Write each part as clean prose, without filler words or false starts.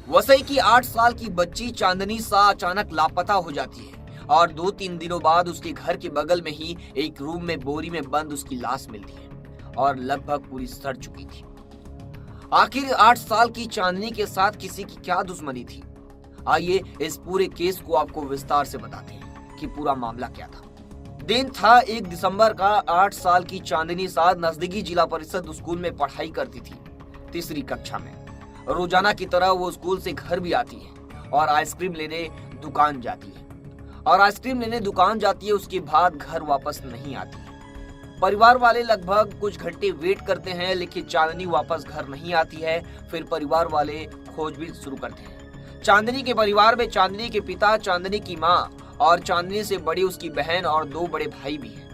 वसई की 8 साल की बच्ची चांदनी शाह अचानक लापता हो जाती है और 2-3 दिनों बाद उसके घर के बगल में ही एक रूम में बोरी में बंद उसकी लाश मिलती है और लगभग पूरी सड़ चुकी थी। आखिर 8 साल की चांदनी के साथ किसी की क्या दुश्मनी थी? आइए इस पूरे केस को आपको विस्तार से बताते हैं कि पूरा मामला क्या था। दिन था 1 दिसंबर का। 8 साल की चांदनी शाह नजदीकी जिला परिषद स्कूल में पढ़ाई करती थी, 3री कक्षा में। रोजाना की तरह वो स्कूल से घर भी आती है और आइसक्रीम लेने दुकान जाती है उसके बाद घर वापस नहीं आती है। परिवार वाले लगभग कुछ घंटे वेट करते हैं, लेकिन चांदनी वापस घर नहीं आती है। फिर परिवार वाले खोजबीन शुरू करते हैं। चांदनी के परिवार में चांदनी के पिता, चांदनी की माँ और चांदनी से बड़ी उसकी बहन और 2 बड़े भाई भी हैं।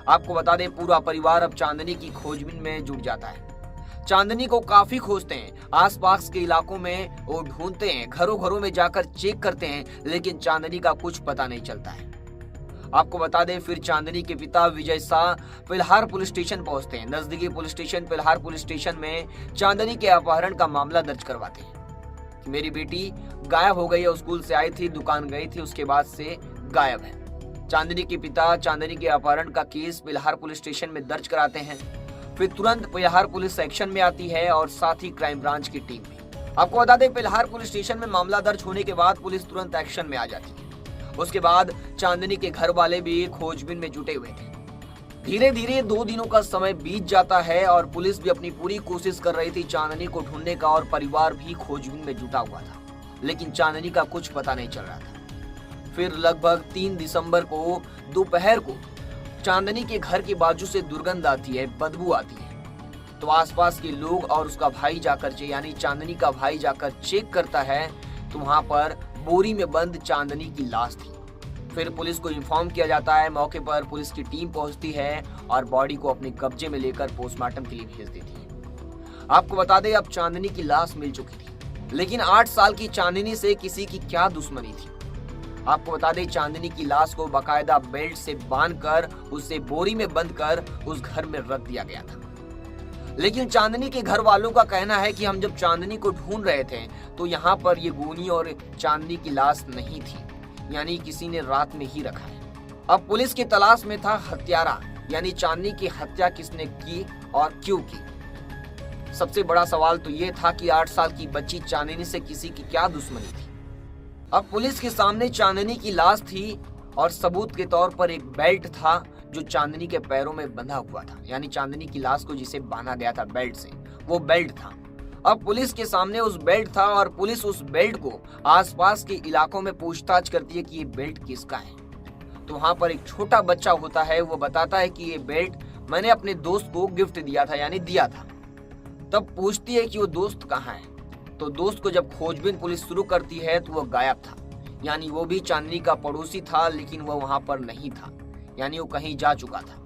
आपको बता दें, पूरा परिवार अब चांदनी की खोजबीन में जुट जाता है। चांदनी को काफी खोजते हैं, आसपास के इलाकों में वो ढूंढते हैं, घरों घरों में जाकर चेक करते हैं, लेकिन चांदनी का कुछ पता नहीं चलता है। आपको बता दें, फिर चांदनी के पिता विजय शाह पिलहार पुलिस स्टेशन पहुंचते हैं। नजदीकी पुलिस स्टेशन पिलहार पुलिस स्टेशन में चांदनी के अपहरण का मामला दर्ज करवाते हैं कि मेरी बेटी गायब हो गई है, स्कूल से आई थी, दुकान गई थी, उसके बाद से गायब है। चांदनी के पिता चांदनी के अपहरण का केस पिलहार पुलिस स्टेशन में दर्ज कराते हैं। फिर तुरंत पिलहार पुलिस सेक्शन में आती है और साथ ही क्राइम ब्रांच की टीम भी। आपको बता दें, पिलहार पुलिस स्टेशन में मामला दर्ज होने के बाद पुलिस तुरंत एक्शन में आ जाती है। उसके बाद चांदनी के घर वाले भी खोजबीन में जुटे हुए थे। धीरे धीरे 2 दिनों का समय बीत जाता है और पुलिस भी अपनी पूरी कोशिश कर रही थी चांदनी को ढूंढने का और परिवार भी खोजबीन में जुटा हुआ था, लेकिन चांदनी का कुछ पता नहीं चल रहा था। फिर लगभग 3 दिसंबर को दोपहर को चांदनी के घर के बाजू से दुर्गंध आती है, बदबू आती है। तो आसपास के लोग और उसका भाई जाकर यानी चांदनी का भाई जाकर चेक करता है तो वहां पर बोरी में बंद चांदनी की लाश थी। फिर पुलिस को इन्फॉर्म किया जाता है। मौके पर पुलिस की टीम पहुंचती है और बॉडी को अपने कब्जे में लेकर पोस्टमार्टम के लिए भेज देती है। आपको बता दें, अब चांदनी की लाश मिल चुकी थी, लेकिन 8 साल की चांदनी से किसी की क्या दुश्मनी थी? आपको बता दें, चांदनी की लाश को बाकायदा बेल्ट से बांधकर उसे बोरी में बंद कर उस घर में रख दिया गया था। लेकिन चांदनी के घर वालों का कहना है कि हम जब चांदनी को ढूंढ रहे थे तो यहाँ पर ये गोनी और चांदनी की लाश नहीं थी, यानी किसी ने रात में ही रखा है। अब पुलिस की तलाश में था हत्यारा, यानी चांदनी की हत्या किसने की और क्यों की। सबसे बड़ा सवाल तो ये था कि 8 साल की बच्ची चांदनी से किसी की क्या दुश्मनी थी। अब पुलिस के सामने चांदनी की लाश थी और सबूत के तौर पर एक बेल्ट था जो चांदनी के पैरों में बंधा हुआ था, यानी चांदनी की लाश को जिसे बांधा गया था बेल्ट से, वो बेल्ट था। अब पुलिस के सामने उस बेल्ट था और पुलिस उस बेल्ट को आसपास के इलाकों में पूछताछ करती है कि ये बेल्ट किसका है। तो वहां पर एक छोटा बच्चा होता है, वो बताता है कि ये बेल्ट मैंने अपने दोस्त को गिफ्ट दिया था, यानी दिया था। तब पूछती है कि वो दोस्त कहाँ है। तो दोस्त को जब खोजबीन पुलिस शुरू करती है तो वो गायब था, यानी वो भी चांदनी का पड़ोसी था, लेकिन वो वहां पर नहीं था, यानी वो कहीं जा चुका था।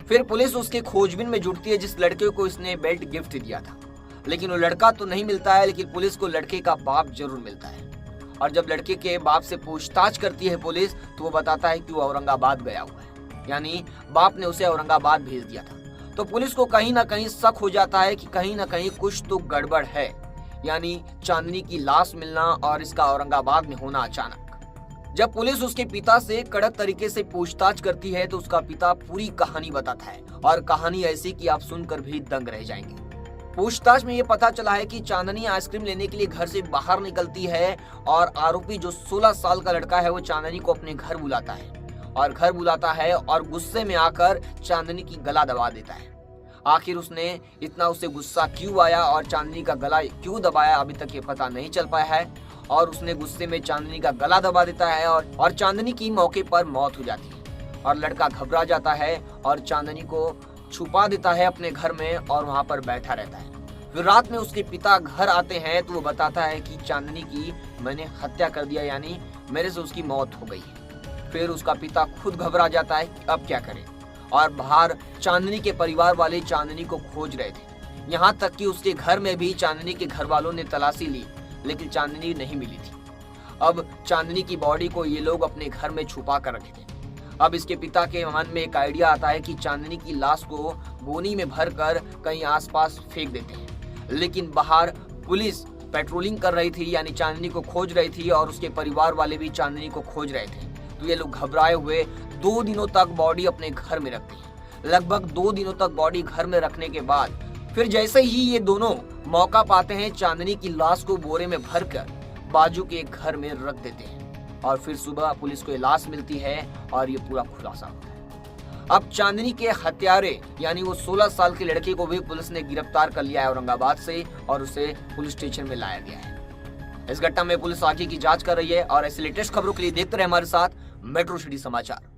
फिर पुलिस उसके खोजबीन में जुटती है जिस लड़के को इसने बेल्ट गिफ्ट दिया था, लेकिन वो लड़का तो नहीं मिलता है, लेकिन पुलिस को लड़के का बाप जरूर मिलता है। और जब लड़के के बाप से पूछताछ करती है पुलिस तो वो बताता है कि वो औरंगाबाद गया हुआ है, यानी बाप ने उसे औरंगाबाद भेज दिया था। तो पुलिस को कहीं ना कहीं शक हो जाता है कि कहीं ना कहीं कुछ तो गड़बड़ है, यानी चांदनी की लाश मिलना और इसका औरंगाबाद में होना अचानक। जब पुलिस उसके पिता से कड़क तरीके से पूछताछ करती है तो उसका पिता पूरी कहानी बताता है और कहानी ऐसी कि आप सुनकर भी दंग रह जाएंगे। पूछताछ में ये पता चला है कि चांदनी आइसक्रीम लेने के लिए घर से बाहर निकलती है और आरोपी जो 16 साल का लड़का है वो चांदनी को अपने घर बुलाता है और गुस्से में आकर चांदनी की गला दबा देता है। आखिर उसने इतना उसे गुस्सा क्यों आया और चांदनी का गला क्यों दबाया, अभी तक ये पता नहीं चल पाया है। और उसने गुस्से में चांदनी का गला दबा देता है और चांदनी की मौके पर मौत हो जाती है और लड़का घबरा जाता है और चांदनी को छुपा देता है अपने घर में और वहां पर बैठा रहता है। फिर रात में उसके पिता घर आते हैं तो वो बताता है कि चांदनी की मैंने हत्या कर दिया, यानी मेरे से उसकी मौत हो गई है। फिर उसका पिता खुद घबरा जाता है कि अब क्या करे और बाहर चांदनी के परिवार वाले चांदनी को खोज रहे थे। यहाँ तक कि उसके घर में भी चांदनी के घर वालों ने तलाशी ली, लेकिन चांदनी नहीं मिली थी। अब चांदनी की बॉडी को ये लोग अपने घर में छुपा कर रखे थे। अब इसके पिता के मन में एक आइडिया आता है कि चांदनी की लाश को बोनी में भरकर कहीं आसपास फेंक देते हैं, लेकिन बाहर पुलिस पेट्रोलिंग कर रही थी, यानी चांदनी को खोज रही थी और उसके परिवार वाले भी चांदनी को खोज रहे थे। तो ये लोग घबराए हुए 2 दिनों तक बॉडी अपने घर में रखती हैं। लगभग 2 दिनों तक बॉडी घर में रखने के बाद फिर जैसे ही ये दोनों मौका पाते हैं, चांदनी की लाश को बोरे में भरकर बाजू के एक घर में रख देते हैं और फिर सुबह पुलिस को ये लाश मिलती है और ये पूरा खुलासा होता है। अब चांदनी के हत्यारे यानी वो 16 साल के लड़के को भी पुलिस ने गिरफ्तार कर लिया है औरंगाबाद से और उसे पुलिस स्टेशन में लाया गया है। इस घटना में पुलिस आगे की जांच कर रही है और ऐसे लेटेस्ट खबरों के लिए देखते रहे हमारे साथ मेट्रो सिटी समाचार।